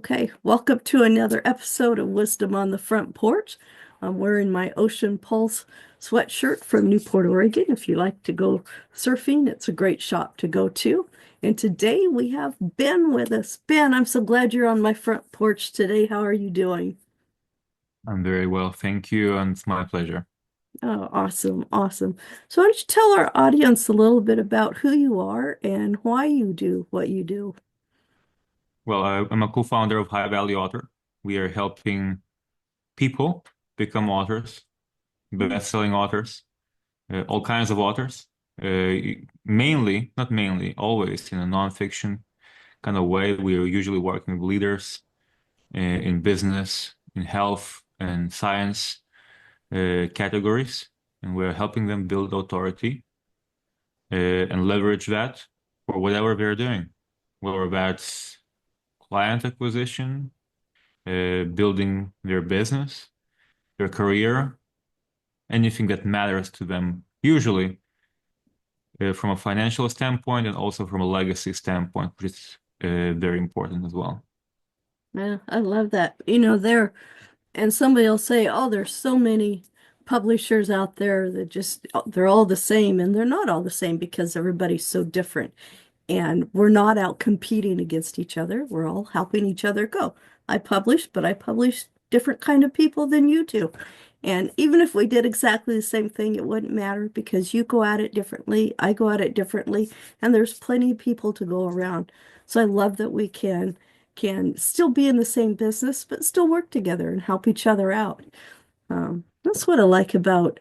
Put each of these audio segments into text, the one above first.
Okay, welcome to another episode of Wisdom on the Front Porch. I'm wearing my Ocean Pulse sweatshirt from Newport, Oregon. If you like to go surfing, it's a great shop to go to. And today we have Ben with us. Ben, I'm so glad you're on my front porch today. How are you doing? I'm very well, thank you, and it's my pleasure. Oh, awesome, awesome. So why don't you tell our audience a little bit about who you are and why you do what you do? Well, I'm a co-founder of High Value Author. We are helping people become authors, best-selling authors, all kinds of authors, mainly, not mainly, always in a nonfiction kind of way. We are usually working with leaders in business, in health, and science categories, and we're helping them build authority and leverage that for whatever they're doing, whether that's client acquisition, building their business, their career, anything that matters to them, usually from a financial standpoint and also from a legacy standpoint, which is very important as well. Yeah, I love that. And somebody will say, oh, there's so many publishers out there that just, they're all the same. And they're not all the same because everybody's so different. And we're not out competing against each other. We're all helping each other go. I publish, but I publish different kind of people than you do. And even if we did exactly the same thing, it wouldn't matter because you go at it differently, I go at it differently, and there's plenty of people to go around. So I love that we can still be in the same business, but still work together and help each other out. That's what I like about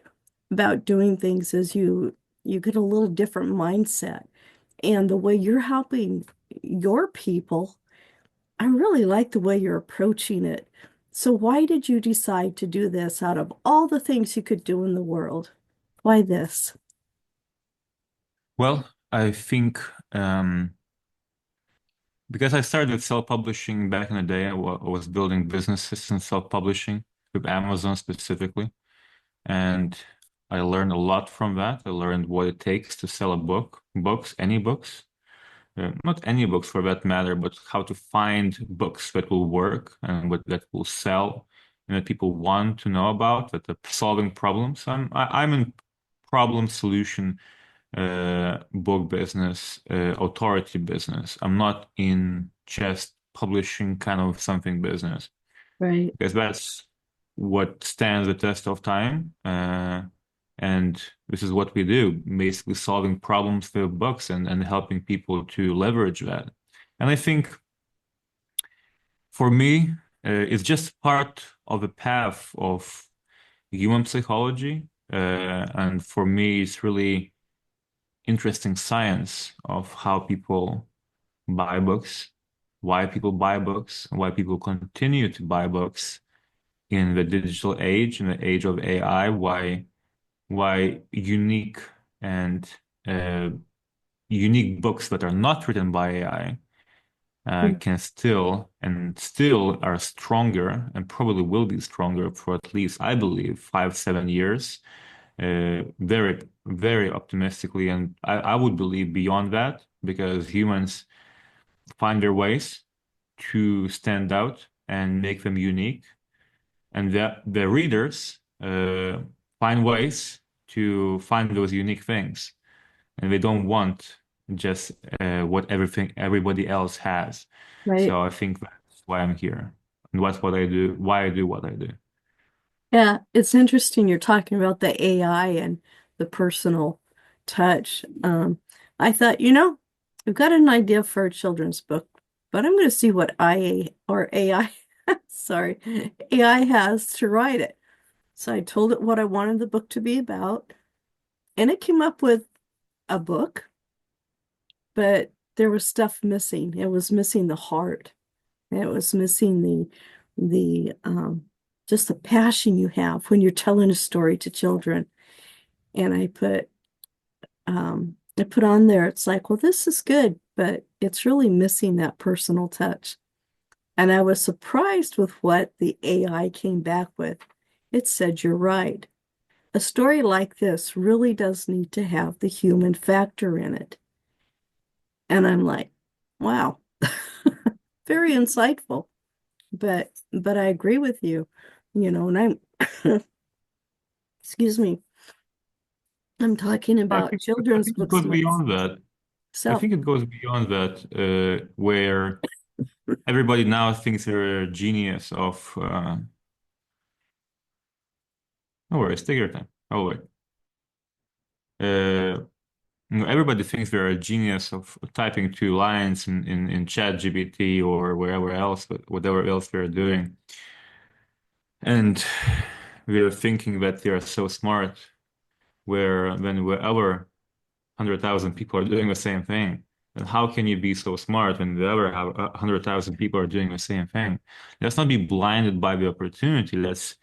doing things is you get a little different mindset. And the way you're helping your people, I really like the way you're approaching it. So why did you decide to do this out of all the things you could do in the world? Why this? Well, I think because I started with self-publishing back in the day, I was building businesses in self-publishing with Amazon specifically. And I learned a lot from that. I learned what it takes to sell a book, books, any books, not any books for that matter, but how to find books that will work and that will sell and that people want to know about, that are solving problems. I'm in problem solution book business, authority business. I'm not in just publishing kind of something business Right. because that's what stands the test of time. And this is what we do, basically solving problems through books and helping people to leverage that. And I think for me, it's just part of a path of human psychology. And for me, it's really interesting science of how people buy books, why people buy books, why people continue to buy books in the digital age, in the age of AI, why unique and uh, unique books that are not written by AI can still are stronger and probably will be stronger for at least, I believe, 5, 7 years. Very, very optimistically, and I would believe beyond that because humans find their ways to stand out and make them unique and the readers find ways to find those unique things, and they don't want just what everybody else has. Right. So I think that's why I'm here, and that's what I do, why I do what I do. Yeah, it's interesting you're talking about the AI and the personal touch. I thought, I've got an idea for a children's book, but I'm going to see what AI, sorry, AI has to write it. So I told it what I wanted the book to be about, and it came up with a book, but there was stuff missing. It was missing the heart. It was missing the just the passion you have when you're telling a story to children. And I put on there, it's like, well, this is good, but it's really missing that personal touch. And I was surprised with what the AI came back with. It said, you're right. A story like this really does need to have the human factor in it. And I'm like, wow, very insightful. but I agree with you, and I'm excuse me, I'm talking I about think I children's think it books goes beyond myself. that. I think it goes beyond that, where everybody now thinks they're a genius of. No worries, take your time. Oh wait. Uh, everybody thinks they're a genius of typing two lines in ChatGPT or wherever else, but whatever else they're doing, and we're thinking that they are so smart. Wherever 100,000 people are doing the same thing. And how can you be so smart when the other 100,000 people are doing the same thing? Let's not be blinded by the opportunity. Let's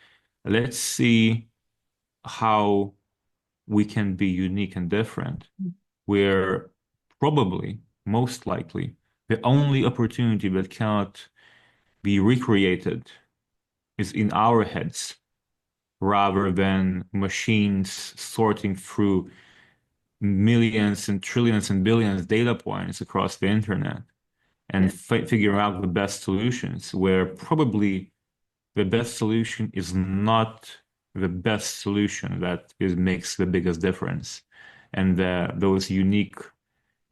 see how we can be unique and different. We're probably, most likely, the only opportunity that cannot be recreated is in our heads rather than machines sorting through millions and trillions and billions data points across the internet and Yeah, figure out the best solutions, where probably the best solution is not the best solution that makes the biggest difference. And those unique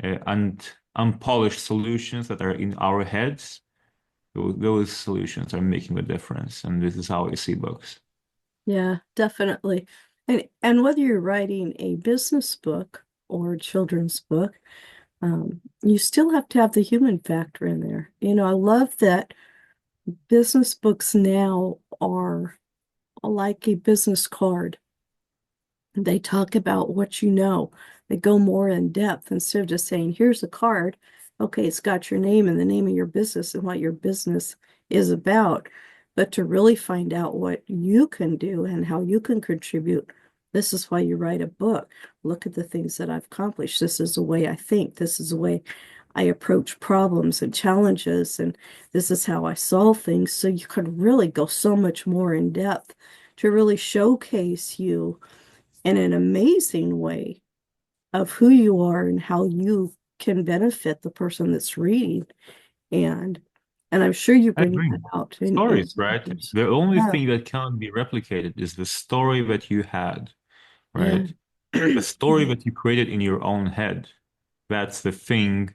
and unpolished solutions that are in our heads, those solutions are making the difference. And this is how I see books. yeah, definitely. And whether you're writing a business book or a children's book, you still have to have the human factor in there. I love that business books now are like a business card. They talk about what you know. They go more in depth instead of just saying, here's a card. Okay, it's got your name and the name of your business and what your business is about. But to really find out what you can do and how you can contribute, this is why you write a book. Look at the things that I've accomplished. This is the way I think. This is the way I approach problems and challenges. And this is how I solve things. So you could really go so much more in depth to really showcase you in an amazing way of who you are and how you can benefit the person that's reading. And I'm sure you I bring agree. that out in Stories, right? others. The only Yeah, thing that cannot be replicated is the story that you had, yeah. right? The story that you created in your own head. That's the thing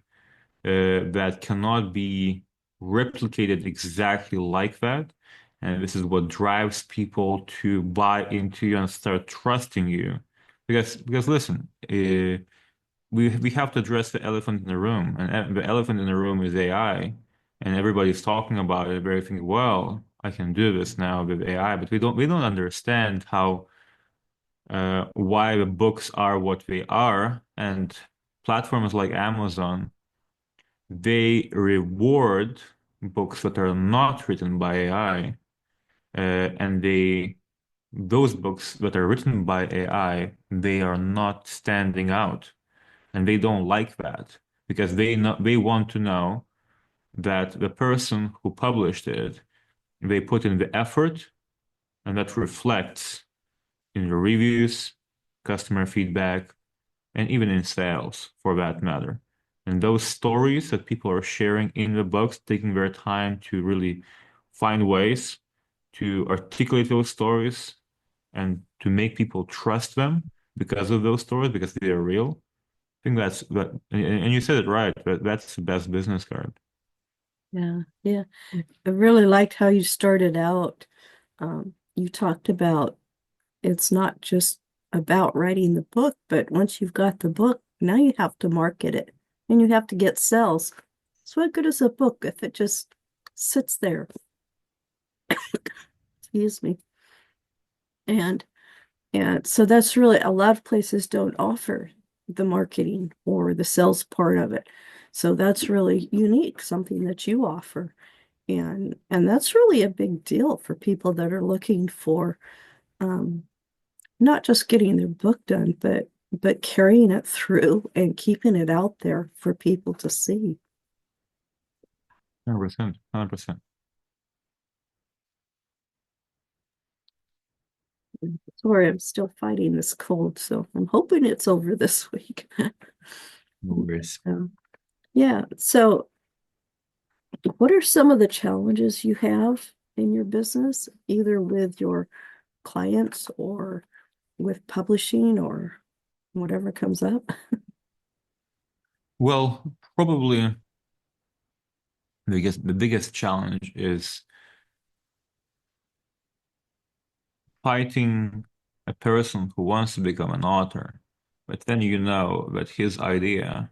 that cannot be replicated exactly like that. And this is what drives people to buy into you and start trusting you. Because listen, we have to address the elephant in the room, and the elephant in the room is AI, and everybody's talking about it. Very thinking, well, I can do this now with AI, but we don't understand how why the books are what they are, and platforms like Amazon, they reward books that are not written by AI, and those books that are written by AI, they are not standing out, and they don't like that because they want to know that the person who published it, they put in the effort, and that reflects in the reviews, customer feedback, and even in sales for that matter. And those stories that people are sharing in the books, taking their time to really find ways to articulate those stories and to make people trust them because of those stories, because they are real. I think and you said it right, but that's the best business card. Yeah, yeah. I really liked how you started out. You talked about it's not just about writing the book, but once you've got the book, now you have to market it and you have to get sales. So what good is a book if it just sits there? Excuse me. And And so that's really a lot of places don't offer the marketing or the sales part of it. So that's really unique, something that you offer. And that's really a big deal for people that are looking for um, not just getting their book done, but carrying it through and keeping it out there for people to see. 100%, 100%. Sorry, I'm still fighting this cold, so I'm hoping it's over this week. No worries. Yeah. So what are some of the challenges you have in your business, either with your clients or with publishing or whatever comes up? Well, probably the biggest challenge is fighting a person who wants to become an author, but then you know that his idea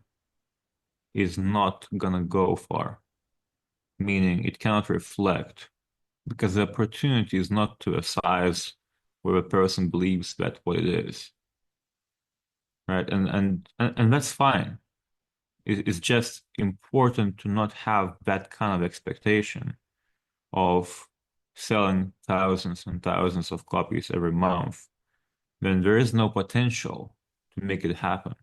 is not gonna go far, meaning it cannot reflect because the opportunity is not to a size where a person believes that what it is, right? And that's fine. It's just important to not have that kind of expectation of selling thousands and thousands of copies every month, then there is no potential to make it happen.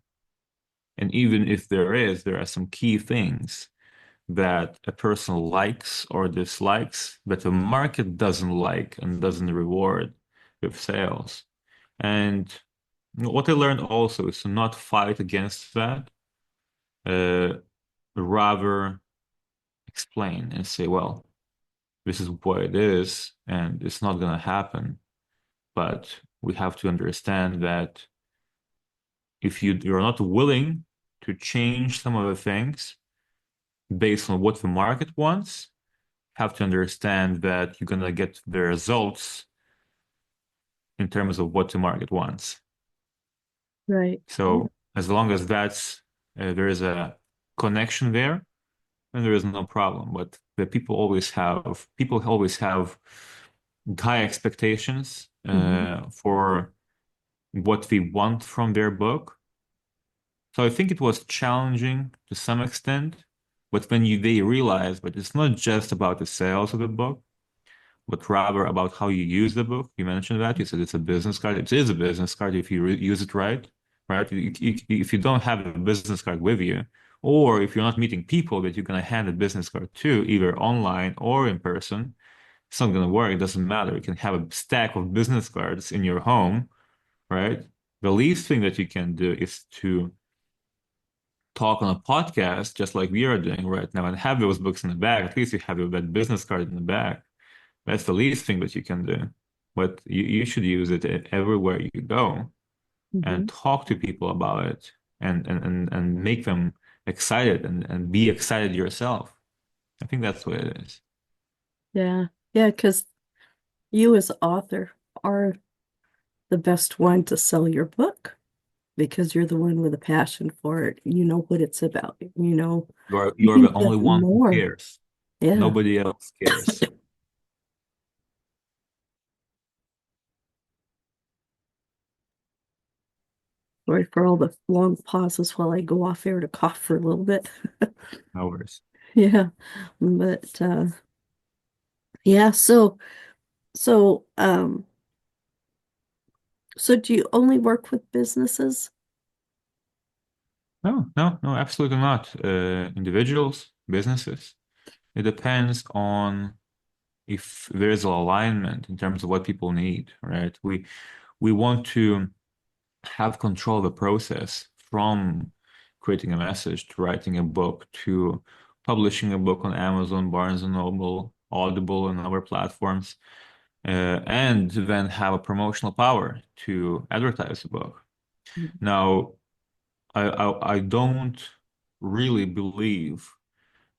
And even if there are some key things that a person likes or dislikes that the market doesn't like and doesn't reward with sales. And what I learned also is to not fight against that, uh, rather explain and say, well, this is what it is, and it's not going to happen. But we have to understand that if you're not willing to change some of the things based on what the market wants, have to understand that you're going to get the results in terms of what the market wants. Right. Yeah. So as long as there is a connection there, then there is no problem. But the people always have high expectations Mhm. for what they want from their book. So I think it was challenging to some extent, but when they realize that it's not just about the sales of the book, but rather about how you use the book. You mentioned that. You said it's a business card. It is a business card if you use it right, right? If you don't have a business card with you, or if you're not meeting people that you're going to hand a business card to, either online or in person, it's not going to work. It doesn't matter. You can have a stack of business cards in your home, right? The least thing that you can do is to talk on a podcast, just like we are doing right now, and have those books in the back. At least you have that business card in the back. That's the least thing that you can do. But you should use it everywhere you go and Mhm. talk to people about it and make them excited and be excited yourself. I think that's what it is. Yeah. Yeah, because you as author are the best one to sell your book because you're the one with a passion for it. You know what it's about. You You're can the give only one who more. cares. Yeah. Nobody else cares. Sorry for all the long pauses while I go off air to cough for a little bit. No worries. Yeah. But yeah, so so do you only work with businesses? No, no, no, absolutely not. Individuals, businesses. It depends on if there is alignment in terms of what people need, right? We want to have control of the process from creating a message to writing a book to publishing a book on Amazon, Barnes and Noble, Audible, and other platforms, and then have a promotional power to advertise the book. Now, I don't really believe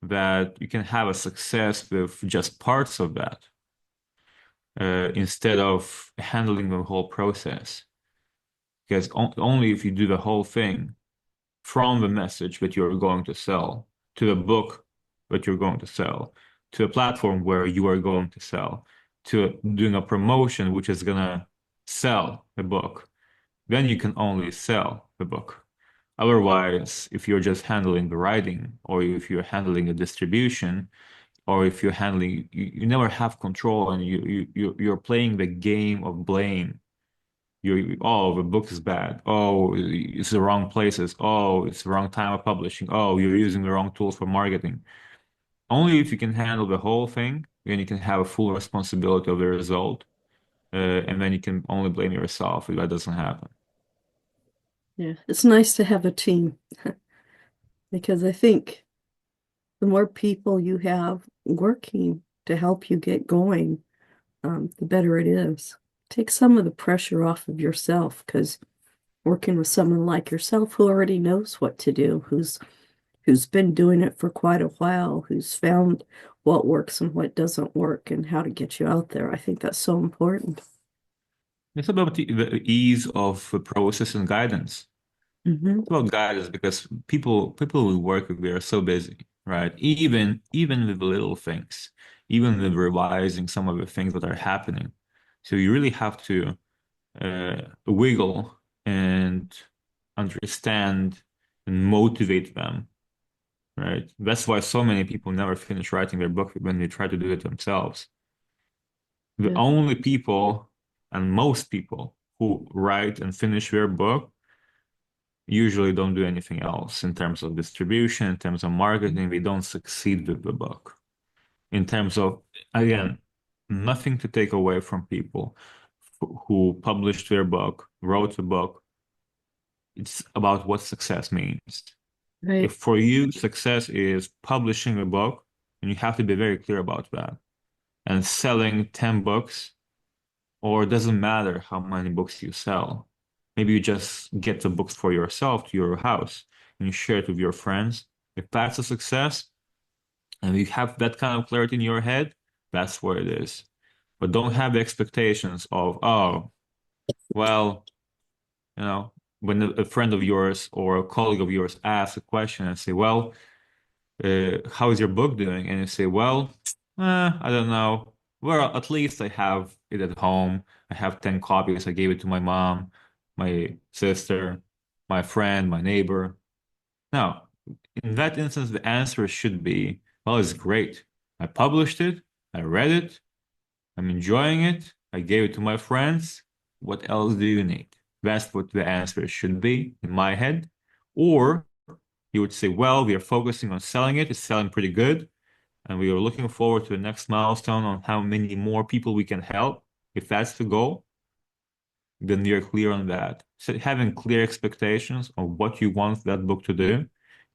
that you can have a success with just parts of that, instead of handling the whole process. Because only if you do the whole thing from the message that you're going to sell to the book that you're going to sell to a platform where you are going to sell to doing a promotion which is gonna sell the book, then you can only sell the book. Otherwise, if you're just handling the writing or if you're handling the distribution or if you're handling you never have control and you're playing the game of blame. Oh, the book is bad. Oh, it's the wrong places. Oh, it's the wrong time of publishing. Oh, you're using the wrong tools for marketing. Only if you can handle the whole thing, then you can have a full responsibility of the result, and then you can only blame yourself if that doesn't happen. Yeah. It's nice to have a team because I think the more people you have working to help you get going, the better it is. Take some of the pressure off of yourself because working with someone like yourself who already knows what to do, who's been doing it for quite a while, who's found what works and what doesn't work and how to get you out there. I think that's so important. It's about the ease of the process and guidance. Hmm. It's about guidance because people we work with, we are so busy, right? Even with the little things, even with revising some of the things that are happening. So you really have to wiggle and understand and motivate them, right? That's why so many people never finish writing their book when they try to do it themselves. The Yeah. only people and most people who write and finish their book usually don't do anything else in terms of distribution, in terms of marketing. They don't succeed with the book. In terms of, again, nothing to take away from people who published their book, wrote a book. It's about what success means. Right. If for you success is publishing a book, and you have to be very clear about that, and selling 10 books, or it doesn't matter how many books you sell. Maybe you just get the books for yourself to your house and you share it with your friends. If that's a success and you have that kind of clarity in your head, that's where it is. But don't have the expectations of, oh, well, you know, when a friend of yours or a colleague of yours asks a question and say, well, how is your book doing? And you say, well, I don't know. Well, at least I have it at home. I have 10 copies. I gave it to my mom, my sister, my friend, my neighbor. Now, in that instance, the answer should be, well, it's great. I published it. I read it. I'm enjoying it. I gave it to my friends. What else do you need? That's what the answer should be in my head. Or you would say, well, we are focusing on selling it. It's selling pretty good. And we are looking forward to the next milestone on how many more people we can help. If that's the goal, then you're clear on that. So having clear expectations of what you want that book to do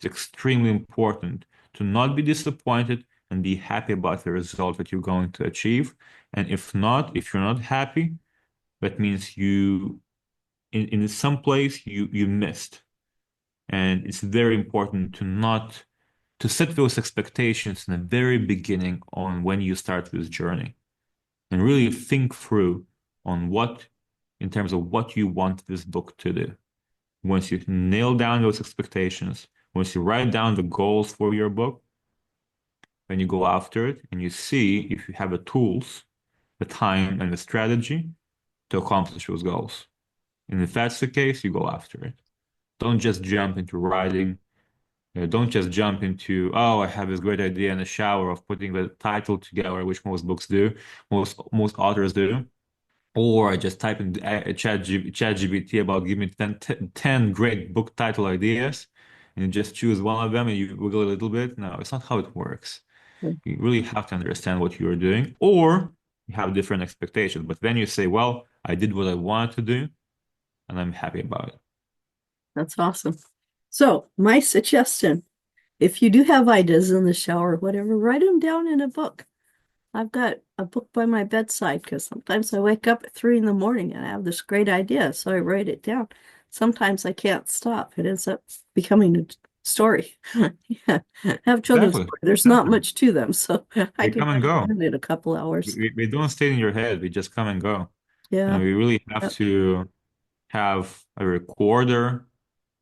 is extremely important to not be disappointed and be happy about the result that you're going to achieve. And if not, if you're not happy, that means you in some place you missed. And it's very important to not to set those expectations in the very beginning on when you start this journey and really think through on what, in terms of what you want this book to do. Once you nail down those expectations, once you write down the goals for your book, then you go after it and you see if you have the tools, the time, and the strategy to accomplish those goals. And if that's the case, you go after it. Don't just jump into writing. Don't just jump into, oh, I have this great idea in the shower of putting the title together, which most books do, most authors do. Or I just type in ChatGPT about give me 10 great book title ideas, and you just choose one of them and you wiggle a little bit. No, it's not how it works. You really have to understand what you're doing, or you have different expectations. But then you say, well, I did what I wanted to do, and I'm happy about it. That's awesome. So, my suggestion, if you do have ideas in the shower, whatever, write them down in a book. I've got a book by my bedside because sometimes I wake up at 3 in the morning and I have this great idea, so I write it down. Sometimes I can't stop. It ends up becoming a story. Yeah. I have children's Exactly. stories. There's not Exactly. much to them, so I They can come and write it go. down in a couple hours. They don't stay in your head. They just come and go. And Yeah. we really have Yep. to have a recorder.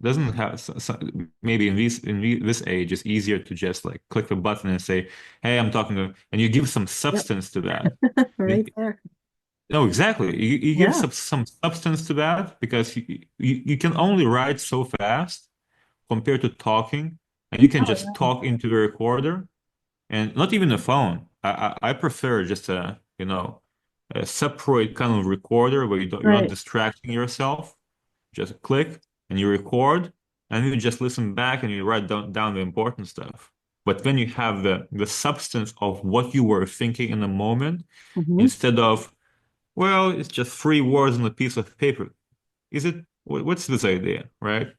Doesn't have maybe this age it's easier to just like click the button and say, "Hey, I'm talking to," and you give some Yep. substance to that. Right there. No, exactly. You give Yeah. some substance to that because you can only write so fast compared to talking, and you can Oh, just yeah. talk into the recorder and not even a phone. I prefer just a separate kind of recorder where you're not Right. distracting yourself. Just click and you record, and you just listen back and you write down the important stuff. But when you have the substance of what you were thinking in the moment, Hmm. instead of, well, it's just three words on a piece of paper. Is it, what's this idea, right?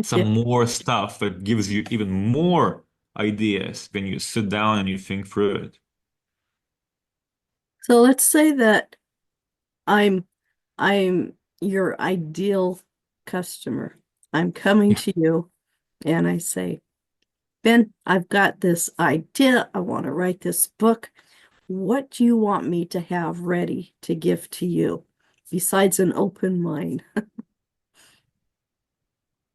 Some Yeah. more stuff that gives you even more ideas when you sit down and you think through it. So let's say that I'm I'm your ideal customer. I'm coming Yeah. to you and I say, Ben, I've got this idea. I want to write this book. What do you want me to have ready to give to you besides an open mind?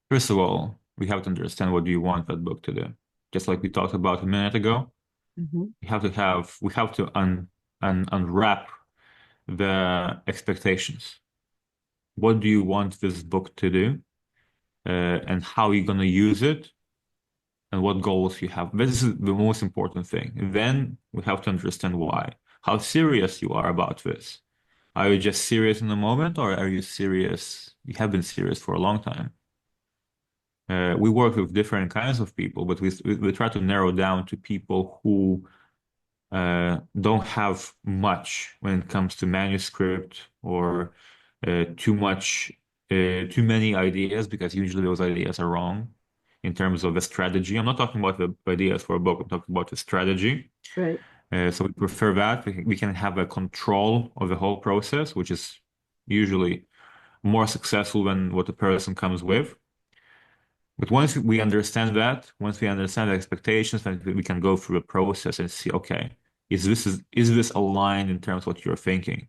First of all, we have to understand what do you want that book to do. Just like we talked about a minute ago, Mhm. we have to unwrap the expectations. What do you want this book to do? And how you're going to use it and what goals you have. This is the most important thing. Then we have to understand why, how serious you are about this. Are you just serious in the moment, or are you serious? You have been serious for a long time. We work with different kinds of people, but we try to narrow down to people who don't have much when it comes to manuscript or too many ideas, because usually those ideas are wrong in terms of the strategy. I'm not talking about the ideas for a book. I'm talking about the strategy. Right. So we prefer that. We can have a control of the whole process, which is usually more successful than what the person comes with. But once we understand that, once we understand the expectations, then we can go through a process and see, okay, is this aligned in terms of what you're thinking?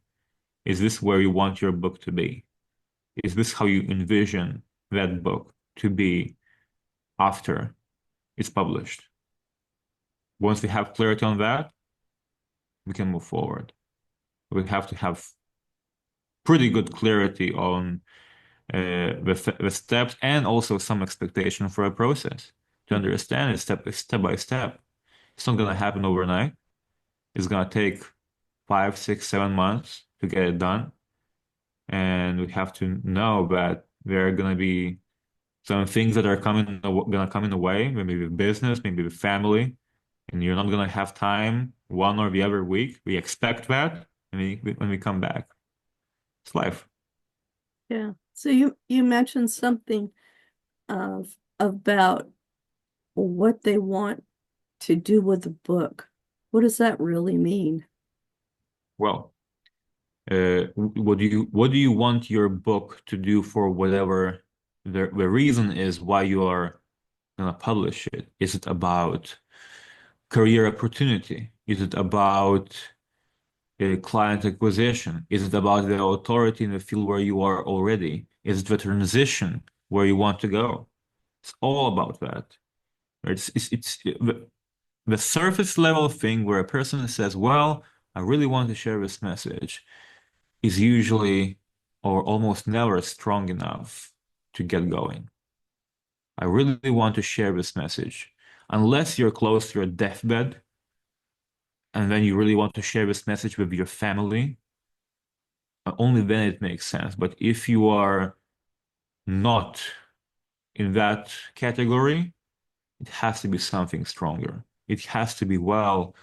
Is this where you want your book to be? Is this how you envision that book to be after it's published? Once we have clarity on that, we can move forward. We have to have pretty good clarity on the steps and also some expectation for a process to understand it step by step. It's not gonna happen overnight. It's gonna take 5, 6, 7 months to get it done. And we have to know that there are gonna be some things that are gonna come in the way, maybe with business, maybe with family, and you're not gonna have time one or the other week. We expect that when we come back. It's life. Yeah. So you mentioned something about what they want to do with the book. What does that really mean? Well, what do you want your book to do for whatever the reason is why you are gonna publish it? Is it about career opportunity? Is it about client acquisition? Is it about the authority in the field where you are already? Is it the transition where you want to go? It's all about that. Right? It's the surface level thing where a person says, well, I really want to share this message, is usually or almost never strong enough to get going. I really want to share this message. Unless you're close to your deathbed and then you really want to share this message with your family, only then it makes sense. But if you are not in that category, it has to be something stronger. It has to be, well,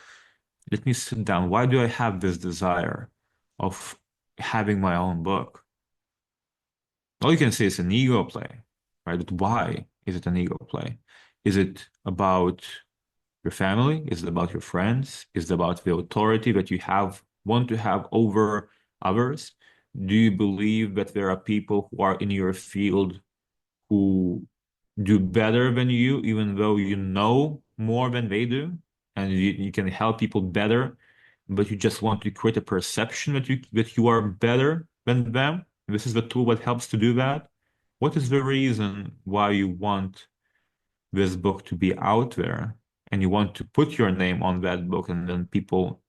let me sit down. Why do I have this desire of having my own book? All you can say is an ego play, right? But why is it an ego play? Is it about your family? Is it about your friends? Is it about the authority that you want to have over others? Do you believe that there are people who are in your field who do better than you, even though you know more than they do, and you can help people better, but you just want to create a perception that you are better than them? This is the tool that helps to do that. What is the reason why you want this book to be out there and you want to put your name on that book and then people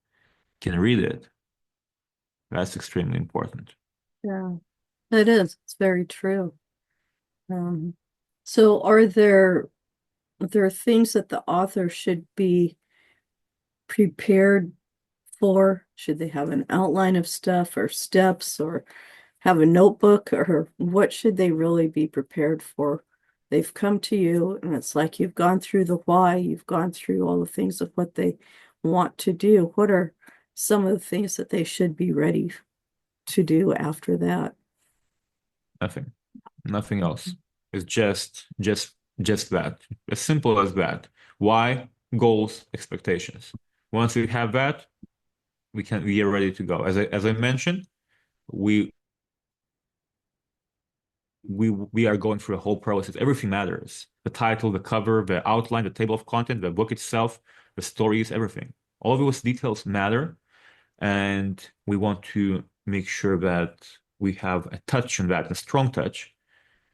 can read it? That's extremely important. Yeah, it is. It's very true. Um, so are there things that the author should be prepared for? Should they have an outline of stuff or steps or have a notebook, or what should they really be prepared for? They've come to you and it's like you've gone through the why, you've gone through all the things of what they want to do. What are some of the things that they should be ready to do after that? Nothing. Nothing else. It's just that. As simple as that. Why? Goals, expectations. Once we have that, we are ready to go. As I mentioned, we we are going through a whole process. Everything matters. The title, the cover, the outline, the table of content, the book itself, the stories, everything. All of those details matter, and we want to make sure that we have a touch on that, a strong touch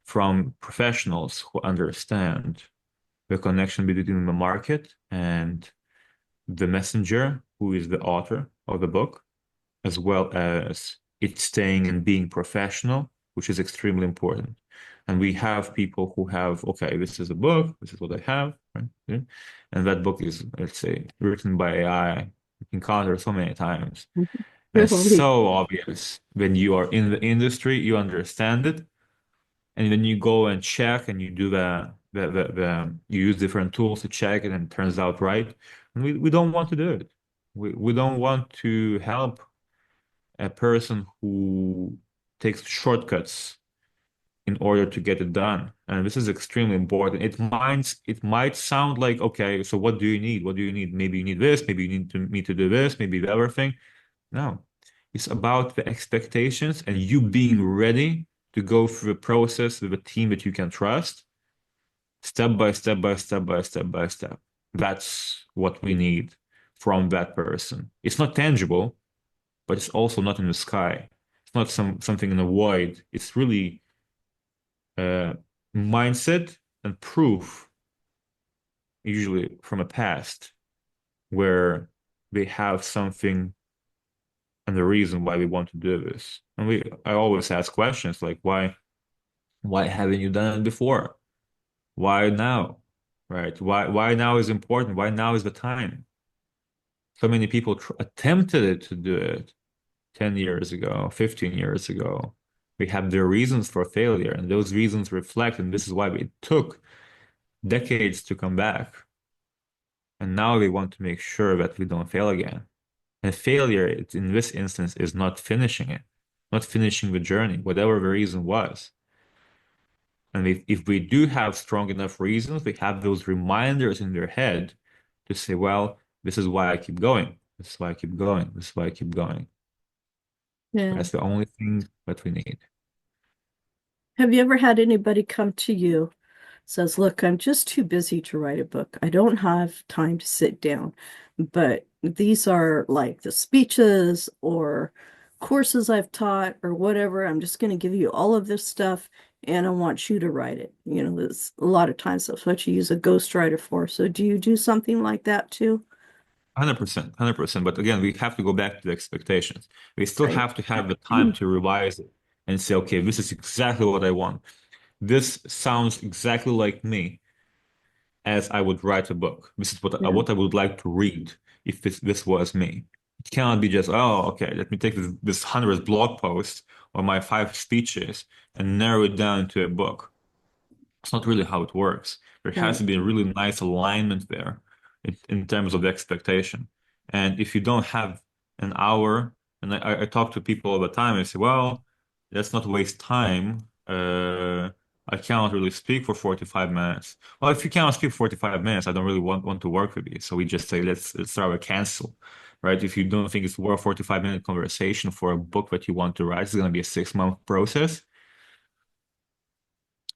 from professionals who understand the connection between the market and the messenger, who is the author of the book, as well as it staying and being professional, which is extremely important. And we have people who have, okay, this is a book, this is what I have, right? Yeah. And that book is, let's say, written by AI. You can encounter so many times. And it's Really? so obvious when you are in the industry, you understand it, and then you go and check and you do the you use different tools to check it and it turns out right. And we don't want to do it. We don't want to help a person who takes shortcuts in order to get it done. And this is extremely important. It might sound like, okay, so what do you need? What do you need? Maybe you need this, maybe you need me to do this, maybe the other thing. No, it's about the expectations and you being ready to go through the process with a team that you can trust, step by step by step by step by step. That's what we need from that person. It's not tangible, but it's also not in the sky. It's not something in the void. It's really uh, mindset and proof, usually from a past, where they have something and the reason why we want to do this. And I always ask questions like, why haven't you done it before? Why now? Right? Why now is important? Why now is the time? So many people tr attempted it to do it 10 years ago, 15 years ago. We have their reasons for failure, and those reasons reflect, and this is why it took decades to come back. And now we want to make sure that we don't fail again. And failure, in this instance, is not finishing it, not finishing the journey, whatever the reason was. And if we do have strong enough reasons, we have those reminders in their head to say, well, this is why I keep going. This is why I keep going. This is why I keep going. Yeah. That's the only thing that we need. Have you ever had anybody come to you, says, look, I'm just too busy to write a book. I don't have time to sit down, but these are like the speeches or courses I've taught or whatever. I'm just going to give you all of this stuff and I want you to write it. There's a lot of times that's what you use a ghostwriter for. So do you do something like that too? 100%, 100%. But again, we have to go back to the expectations. We still Right. have to have the time to revise it and say, okay, this is exactly what I want. This sounds exactly like me as I would write a book. This is Yeah. what I would like to read if this was me. It cannot be just, oh, okay, let me take this 100 blog post or my 5 speeches and narrow it down to a book. It's not really how it works. There has Right. to be a really nice alignment there in terms of the expectation. And if you don't have an hour, and I talk to people all the time, I say, well, let's not waste time. I cannot really speak for 45 minutes. Well, if you cannot speak for 45 minutes, I don't really want to work with you. So we just say, let's rather cancel, right? If you don't think it's worth 45-minute conversation for a book that you want to write, it's going to be a 6-month process.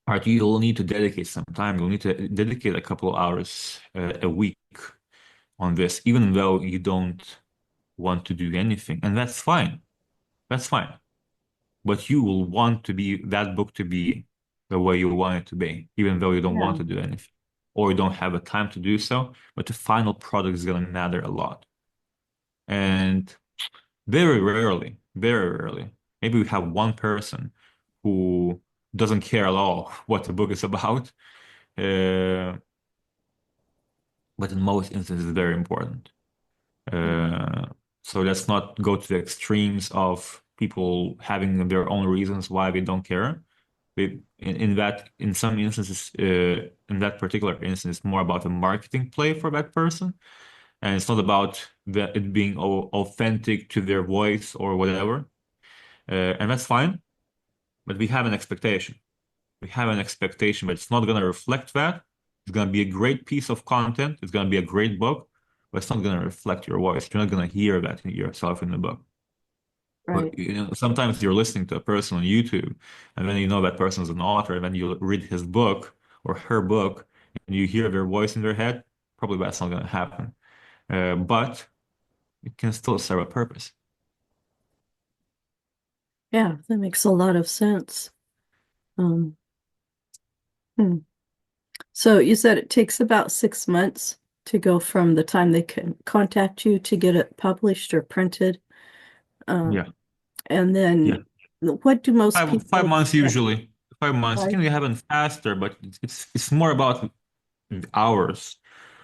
Right, you'll need to dedicate some time. You'll need to dedicate a couple of hours a week on this, even though you don't want to do anything. And that's fine. That's fine. But you will want to be that book to be the way you want it to be, even though you don't want Yeah. to do anything or you don't have the time to do so. But the final product is going to matter a lot. And very rarely, maybe we have one person who doesn't care at all what the book is about. Uh, but in most instances, it's very important. Uh, so let's not go to the extremes of people having their own reasons why they don't care. In some instances, in that particular instance, it's more about a marketing play for that person, and it's not about it being authentic to their voice or whatever. And that's fine, but we have an expectation. We have an expectation, but it's not going to reflect that. It's going to be a great piece of content. It's going to be a great book, but it's not going to reflect your voice. You're not going to hear that in yourself in the book. Right. But sometimes you're listening to a person on YouTube, and then you know that person's an author, and then you read his book or her book, and you hear their voice in their head. Probably that's not going to happen. But it can still serve a purpose. Yeah, that makes a lot of sense. Um, hmm. So you said it takes about 6 months to go from the time they can contact you to get it published or printed. Um, Yeah, and yeah. then what do most Five people months expect? usually. 5 months. It Right. can be happen faster, but it's more about hours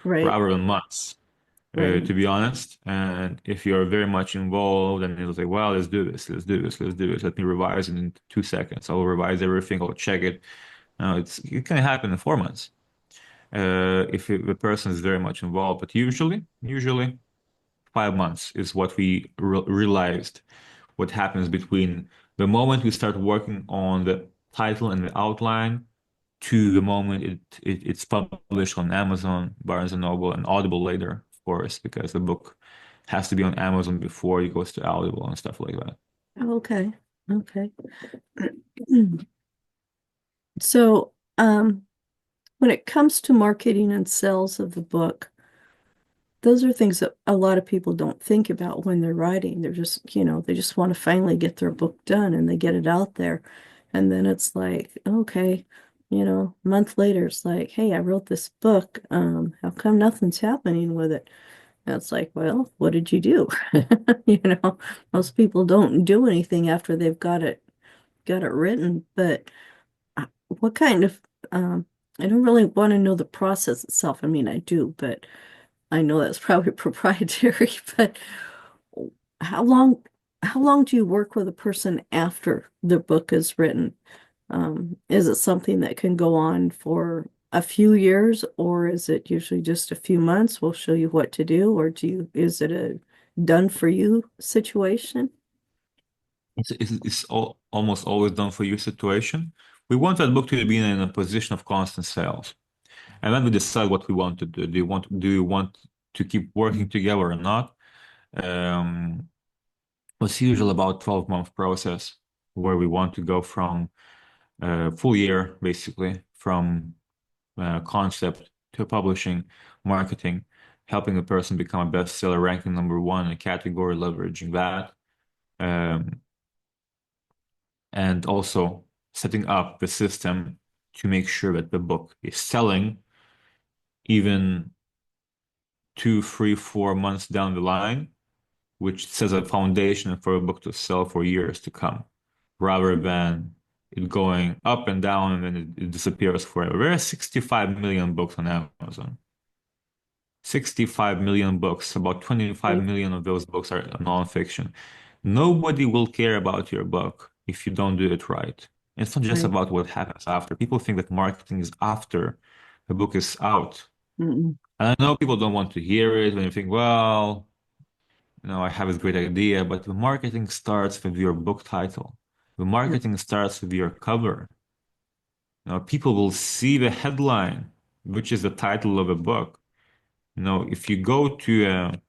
Right. rather than months, Right. to be honest. And if you're very much involved, and you'll say, "Well, let's do this, let's do this, let's do this. Let me revise it in 2 seconds. I'll revise everything. I'll check it." No, it can happen in 4 months if the person is very much involved. But usually 5 months is what we realized. What happens between the moment we start working on the title and the outline to the moment it's published on Amazon, Barnes and Noble, and Audible later, of course, because the book has to be on Amazon before it goes to Audible and stuff like that. Okay. Okay. So, when it comes to marketing and sales of the book, those are things that a lot of people don't think about when they're writing. They're just, they just want to finally get their book done and they get it out there. And then it's like, okay, a month later, it's like, hey, I wrote this book. How come nothing's happening with it? And it's like, well, what did you do? You know, most people don't do anything after they've got it written, but what kind of I don't really want to know the process itself. I mean, I do, but I know that's probably proprietary, but how long how long do you work with a person after the book is written? Is it something that can go on for a few years, or is it usually just a few months? We'll show you what to do, or is it a done for you situation? It's almost always done for your situation. We want that book to be in a position of constant sales. And then we decide what we want to do. Do you want to keep working together or not? Um, it's usually about 12-month process where we want to go from full year, basically, from concept to publishing, marketing, helping a person become a bestseller, ranking number one in a category, leveraging that, um, and also setting up the system to make sure that the book is selling even 2, 3, 4 months down the line, which sets a foundation for a book to sell for years to come, rather than it going up and down and then it disappears forever. There are 65 million books on Amazon. 65 million books, about 25 Right. million of those books are nonfiction. Nobody will care about your book if you don't do it right. It's not just Right. about what happens after. People think that marketing is after the book is out. Mm-mm. And I know people don't want to hear it when you think, well, I have this great idea, but the marketing starts with your book title. The Yeah. marketing starts with your cover. People will see the headline, which is the title of a book. If you go to a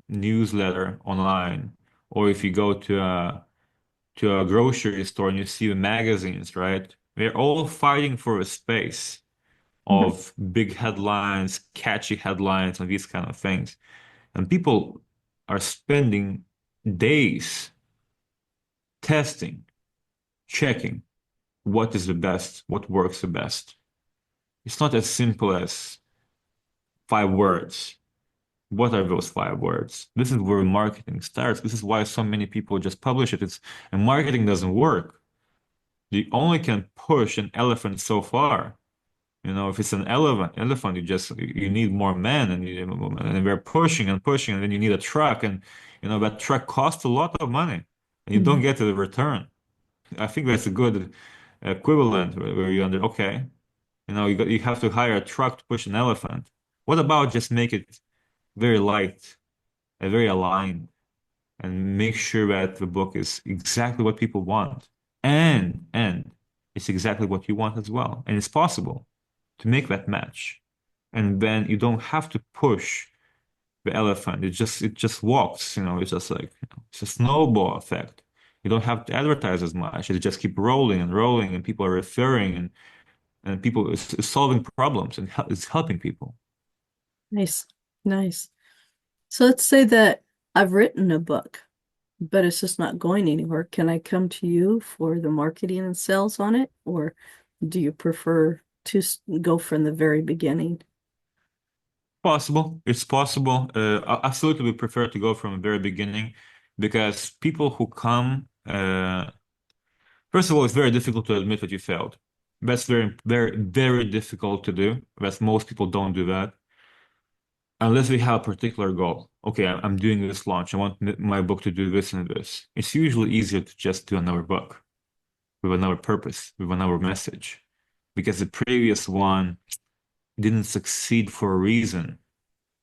newsletter online, or if you go to a grocery store and you see the magazines, right? They're all fighting for a space of big headlines, catchy headlines, and these kind of things. And people are spending days testing, checking what is the best, what works the best. It's not as simple as 5 words. What are those 5 words? This is where marketing starts. This is why so many people just publish it. And marketing doesn't work. You only can push an elephant so far. If it's an elephant, you need more men, and they're pushing and pushing, and then you need a truck, and that truck costs a lot of money, and you don't Mhm. get the return. I think that's a good equivalent where you under okay, you have to hire a truck to push an elephant. What about just make it very light, very aligned, and make sure that the book is exactly what people want, and it's exactly what you want as well, and it's possible. to make that match. And then you don't have to push the elephant. It just walks, it's just like, it's a snowball effect. You don't have to advertise as much. It just keep rolling and rolling, and people are referring, and people is solving problems and it's helping people. Nice. Nice. So let's say that I've written a book, but it's just not going anywhere. Can I come to you for the marketing and sales on it, or do you prefer to go from the very beginning? Possible. It's possible. I absolutely would prefer to go from the very beginning because people who come, first of all, it's very difficult to admit that you failed. That's very, very, very difficult to do. That's most people don't do that unless they have a particular goal. Okay, I'm doing this launch. I want my book to do this and this. It's usually easier to just do another book with another purpose, with another message, because the previous one didn't succeed for a reason.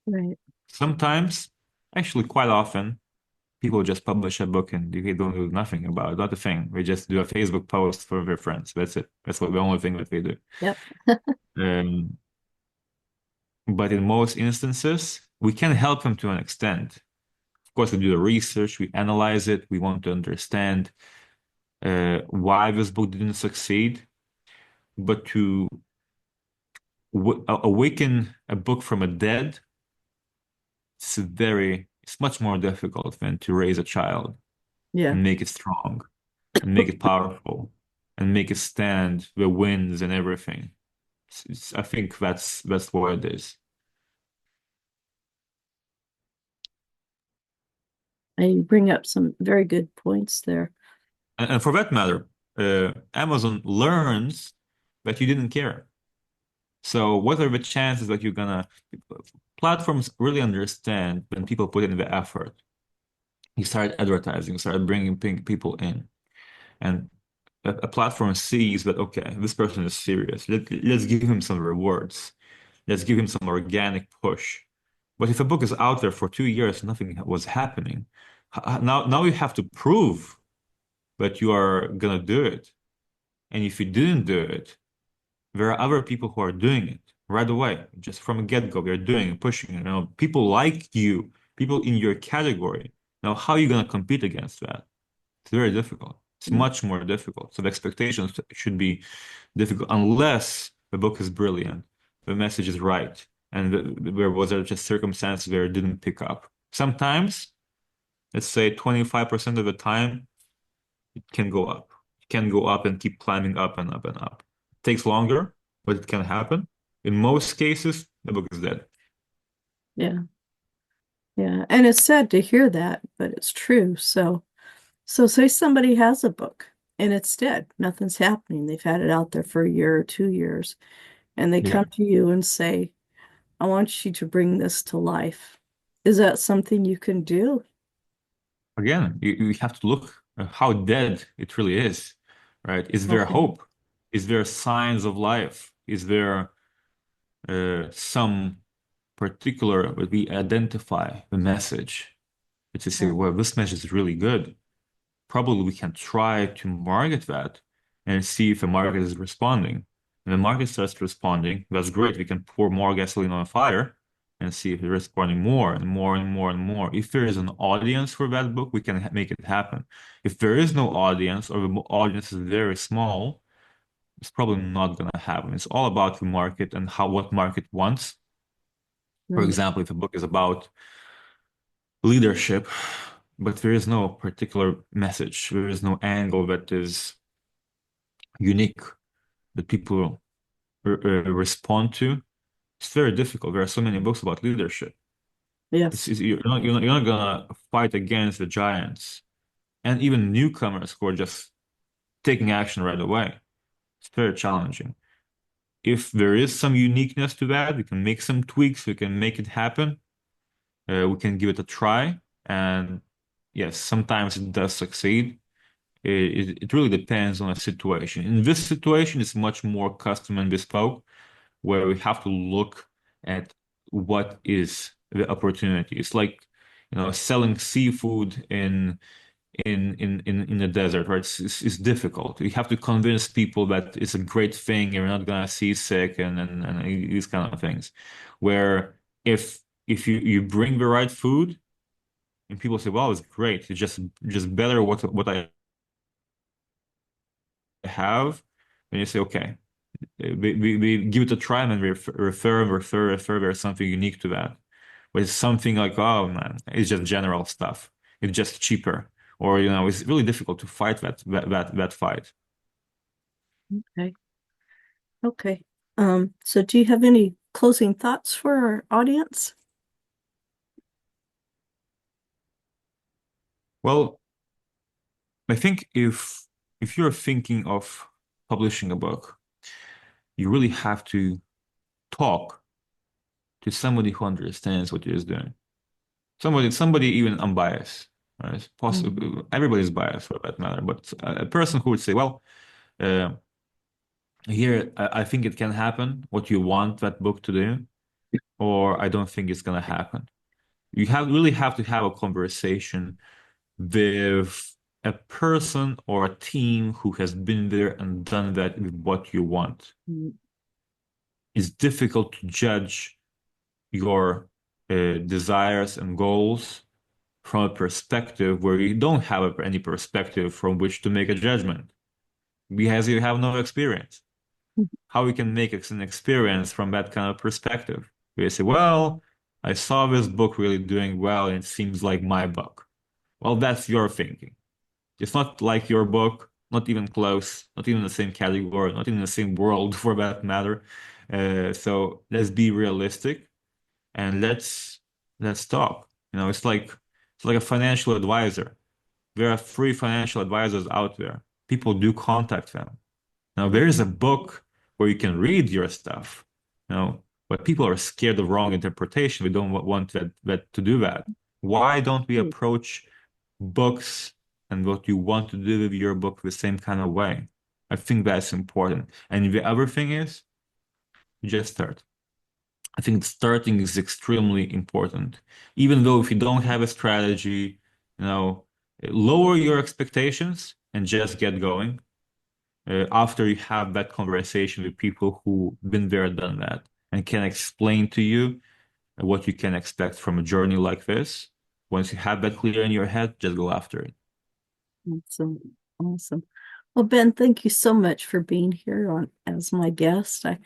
Right. Sometimes, actually, quite often, people just publish a book and they don't do nothing about it. Not a thing. They just do a Facebook post for their friends. That's it. That's what the only thing that they do. Yep. Um, but in most instances, we can help them to an extent. Of course, we do the research, we analyze it, we want to understand why this book didn't succeed. But to awaken a book from a dead, it's much more difficult than to raise a child Yeah. and make it strong and make it powerful and make it stand the winds and everything. I think that's what it is. I bring up some very good points there. And for that matter, Amazon learns that you didn't care. So what are the chances that you're gonna platforms really understand when people put in the effort. You start advertising, you start bringing people in, and a platform sees that okay, this person is serious. Let's give him some rewards. Let's give him some organic push. But if a book is out there for 2 years, nothing was happening. Now you have to prove that you are gonna do it. And if you didn't do it, there are other people who are doing it right away, just from a get-go. They're doing it, pushing it. People like you, people in your category. Now, how are you gonna compete against that? It's very difficult. It's Yeah. much more difficult. So the expectations should be difficult unless the book is brilliant, the message is right, and there was just circumstances where it didn't pick up. Sometimes, let's say 25% of the time, it can go up. It can go up and keep climbing up and up and up. It takes longer, but it can happen. In most cases, the book is dead. Yeah. Yeah. And it's sad to hear that, but it's true. So say somebody has a book and it's dead. Nothing's happening. They've had it out there for a year or 2 years, and they Yeah. come to you and say, I want you to bring this to life. Is that something you can do? Again, you have to look at how dead it really is, right? Is there Okay. hope? Is there signs of life? Is there some particular where we identify the message? It's to say, Yeah. well, this message is really good. Probably we can try to market that and see if the market is responding. When the market starts responding, that's great. We can pour more gasoline on a fire and see if it's responding more and more and more and more. If there is an audience for that book, we can make it happen. If there is no audience or the audience is very small, it's probably not going to happen. It's all about the market and what market wants. For Right. example, if a book is about leadership, but there is no particular message, there is no angle that is unique that people respond to, it's very difficult. There are so many books about leadership. Yes. You're not gonna fight against the giants and even newcomers who are just taking action right away. It's very challenging. If there is some uniqueness to that, we can make some tweaks, we can make it happen. We can give it a try. And yes, sometimes it does succeed. It really depends on a situation. In this situation, it's much more custom and bespoke, where we have to look at what is the opportunity. It's like, selling seafood in the desert, right? It's difficult. You have to convince people that it's a great thing, you're not gonna see sick and these kind of things. Where if you bring the right food and people say, well, it's great, it's just better what I have, and you say, okay, we give it a try and we refer, there's something unique to that. But it's something like, oh man, it's just general stuff. It's just cheaper. Or, it's really difficult to fight that fight. Okay. Okay. So do you have any closing thoughts for our audience? Well, I think if you're thinking of publishing a book, you really have to talk to somebody who understands what you're doing. Somebody even unbiased, right? Mhm. Possibly everybody's biased for that matter, but a person who would say, well, uh, here I think it can happen, what you want that book to do, or I don't think it's gonna happen. You really have to have a conversation with a person or a team who has been there and done that with what you want. It's difficult to judge your desires and goals from a perspective where you don't have any perspective from which to make a judgment because you have no experience. How we can make an experience from that kind of perspective? We say, well, I saw this book really doing well and it seems like my book. Well, that's your thinking. It's not like your book, not even close, not even the same category, not even the same world for that matter. So let's be realistic and let's talk. It's like a financial advisor. There are free financial advisors out there. People do contact them. Now there is a book where you can read your stuff, but people are scared of wrong interpretation. We don't want that to do that. Why don't we approach books and what you want to do with your book the same kind of way? I think that's important. And the other thing is, just start. I think starting is extremely important. Even though if you don't have a strategy, lower your expectations and just get going. After you have that conversation with people who've been there, done that, and can explain to you what you can expect from a journey like this. Once you have that clear in your head, just go after it. Awesome. Awesome. Well, Ben, thank you so much for being here on as my guest. I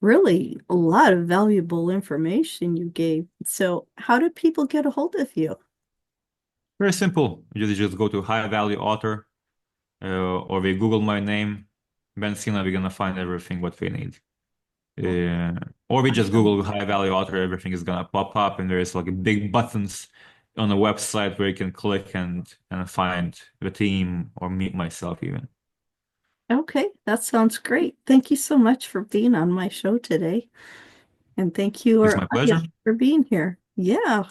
really a lot of valuable information you gave. So, how do people get a hold of you? Very simple. You just go to High Value Author, or they Google my name, Ben Cena, we're gonna find everything what they need. Uh, or we just Awesome. Google High Value Author, everything is gonna pop up, and there's like big buttons on the website where you can click and find the team or meet myself even. Okay, that sounds great. Thank you so much for being on my show today. And thank you, It's our my pleasure. audience, for being here. Yeah.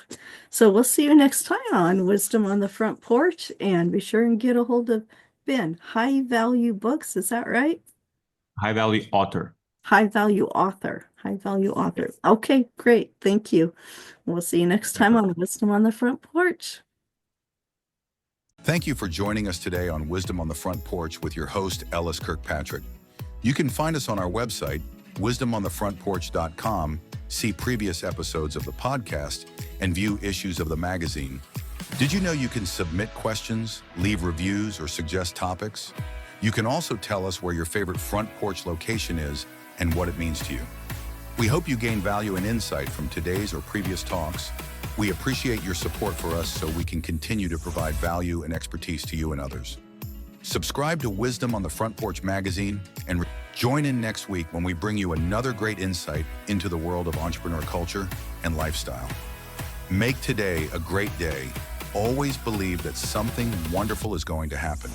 So we'll see you next time on Wisdom on the Front Porch. And be sure and get a hold of Ben. High Value Books, is that right? High Value Author. High Value Author. High Value Author. Okay, great. Thank you. We'll see you next My time pleasure. on Wisdom on the Front Porch. Thank you for joining us today on Wisdom on the Front Porch with your host, Ellis Kirkpatrick. You can find us on our website, wisdomonthefrontporch.com, see previous episodes of the podcast, and view issues of the magazine. Did you know you can submit questions, leave reviews, or suggest topics? You can also tell us where your favorite front porch location is and what it means to you. We hope you gain value and insight from today's or previous talks. We appreciate your support for us so we can continue to provide value and expertise to you and others. Subscribe to Wisdom on the Front Porch magazine and join in next week when we bring you another great insight into the world of entrepreneur culture and lifestyle. Make today a great day. Always believe that something wonderful is going to happen.